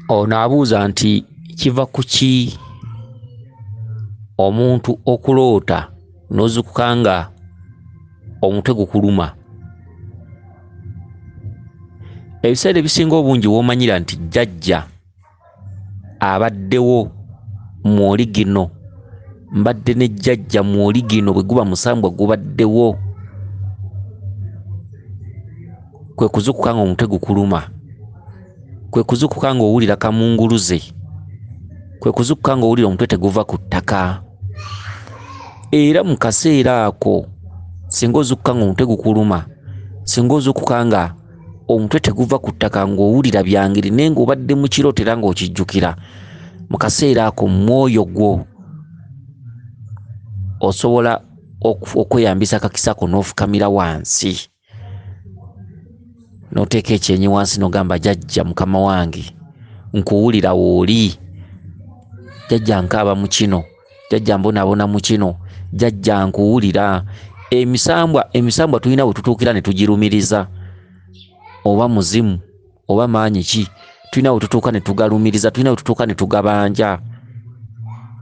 ono abuuza nti kiva ku ki omuntu okuloota n'ozukuka nga omutwe gukuluma? Ebiseera ebisinga obungi w'omanyira nti jjajja abaddewo mwoli gino, mbadde ne jjajja mwoli gino bwe guba musambwa gubaddewo, kwe kuzukuka nga omutwe gukuluma, kwe kuzukuka nga owulira kamunguluze, kwe kuzukuka nga owulira omutwe teguva ku ttaka. Era mu kaseera ako singa ozukuka nga omutwe gukuluma, singa ozukuka nga omutwe teguva ku ttaka ng'owulira byangeri naye ng'obadde mu kirooto era ng'okijjukira, mu kaseera ako mwoyo gwo osobola okweyambisa akakisako n'ofukamira wansi n'oteeka ekyenyi wansi n'ogamba jjajja mukama wange nkuwulira wooli, jjajja nkaaba mu kino, jjajja mbonaabona mu kino, jjajja nkuwulira. Emisambwa tulina bwe tutuukira ne tugirumiriza, oba muzimu oba maanyi ki, tulina bwe tutuuka ne tugalumiriza, tulina bwe tutuuka ne tugabanja,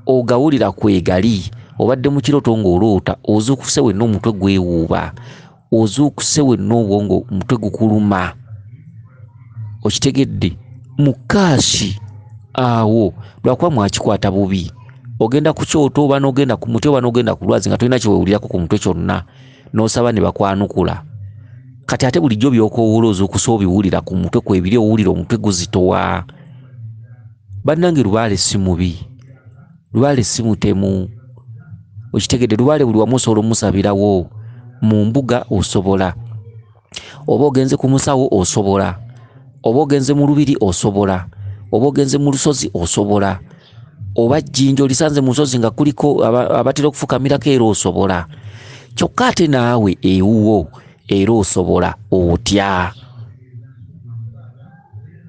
ogawulira kwegali. Obadde mu kirooto ng'oloota, ozuukuse wenna omutwe gwewuuba, ozuukuse wenna obwongo omutwe gukuluma, okitegedde mukaashi awo lwakuba mwakikwata bubi. Ogenda ku kyoto oba n'ogenda ku muti oba n'ogenda ku lwazi nga tolina kyewewulirako ku mutwe kyonna, n'osaba ne bakwanukula. Kati ate bulijjo by'okoowoola ozuukuse obiwulira ku mutwe kwebiri, owulira omutwe guzitowa. Bannange lubaale si mubi, lubaale si mutemu, okitegedde. Lubaale buli wamu osobola omusabirawo, mu mbuga osobola, oba ogenze ku musawo osobola, oba ogenze mu lubiri osobola, oba ogenze mu lusozi osobola, oba jjinja olisanze mu nsozi nga kuliko abatera okufukamirako era osobola. Kyokka ate naawe ewuwo era osobola otya,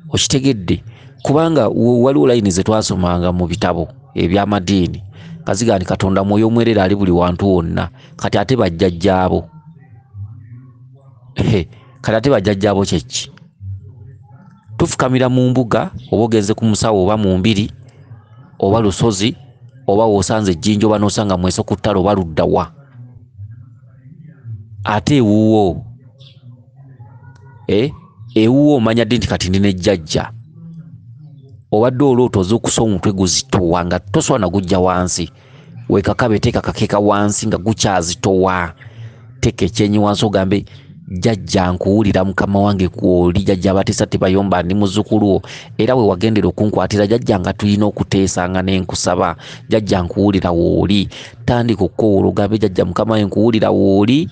okitegedde. Kubanga waliwo layini ze twasomanga mu bitabo eby'amadiini, kaziga nti Katonda mwoyo omwerere ali buli wantu wonna. Kati ate bajjajjaabo, kati ate bajjajjaabo kyeki? Tufukamira mu mbuga, oba ogenze ku musawo oba mu mbiri oba lusozi, oba w'osanze ejjinja oba n'osanga mweso ku ttale oba luddawa. Ate ewuwo, ewuwo omanya ddi nti kati ndi ne jjajja. Obadde oloota ozuukusa omutwe guzitowa nga tosobola na gujja wansi, weekakabe teeka kakeeka wansi nga gukyazitowa. Teeka ekyenyi wansi ogambe jjajja nkuwulira mukama wange kwoli. Jjajja abateesa tebayomba, ndi muzzukulu wo era we wagendera okunkwatira jjajja nga tulina okuteesanga ne nkusaba, jjajja nkuwulira wooli. Tandika okukoowoola ogambe jjajja mukama wange nkuwulira wooli,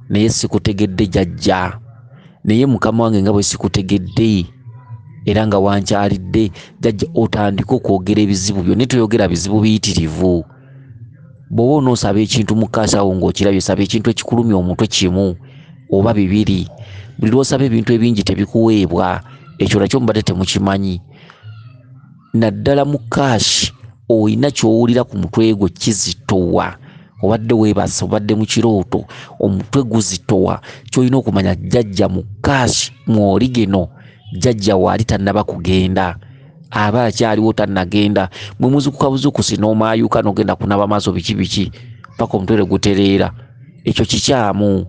naye sikutegedde jjajja, naye mukama wange nga bwe sikutegedde era nga wankyalidde jjajja. Otandika okwogera ebizibu byo, naye toyogera bizibu biyitirivu. Bw'oba onoosaba ekintu mu kaasawo ng'okirabye, saba ekintu ekikulumya omutwe kimu oba bibiri. Buli lw'osaba ebintu ebingi tebikuweebwa, ekyo nakyo mubadde temukimanyi. Naddala mu kaashi olina ky'owulira ku mutwe gwo kizitowa. Obadde weebase, obadde mu kirooto, omutwe guzitowa. Ky'olina okumanya jjajja mu kaashi mwoli gino, jjajja waali tannaba kugenda, aba akyaliwo tannagenda. Mwe muzukuka buzukusi n'omaayuka n'ogenda kunaba maaso biki biki paka omutwe gutereera, ekyo kikyamu.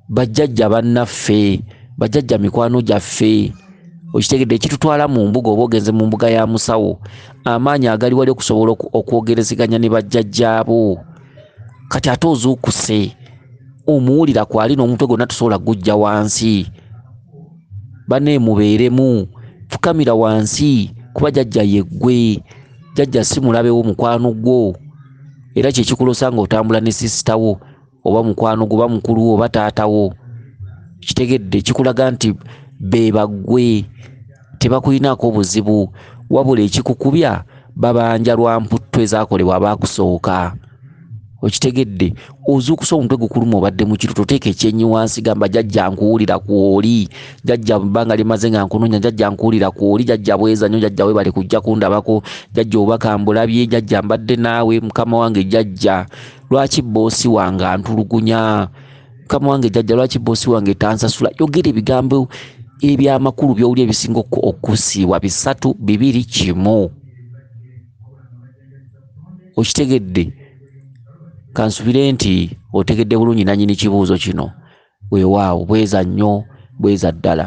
Bajjajja bannaffe, bajjajja mikwano gyaffe, okitegedde. Ekitutwala mu mbuga oba ogenze mu mbuga ya musawo, amaanyi agali wali okusobola okwogerezeganya ne bajjajjaabo. Kati ate ozuukuse omuwulira kwali n'omutwe gwonna tosobola gujja wansi. Banne mubeeremu, fukamira wansi kuba jjajja yeggwe. Jjajja si mulabewo, mukwano gwo, era kyekikulosa nga otambula ne sisitawo oba mukwano gwo oba mukulu wo oba taatawo. Kitegedde, kikulaga nti be baggwe, tebakulinaako buzibu, wabula ekikukubya babanja lwa mputtu ezaakolebwa abaakusooka. Okitegedde, ozuukusa omutwe gukuluma obadde mu kirooto, teeka ekyenyi wansi, gamba jjajja nkuwulira kwoli, jjajja bbanga limaze nga nkunoonya, jjajja nkuwulira kwoli, jjajja bweza nnyo, jjajja weebale kujja kundabako, jjajja obaka mbulabye, jjajja mbadde naawe, mukama wange jjajja lwaki boosi wange antulugunya, mukama wange jjajja lwaki boosi wange tansasula. Yogera ebigambo ebyamakulu by'owulira ebisinga okusiibwa 3, 2, 1. Okitegedde? Kansubire nti otegedde bulungi nannyini kibuuzo kino. Weewaawo bweza nnyo, bweza ddala.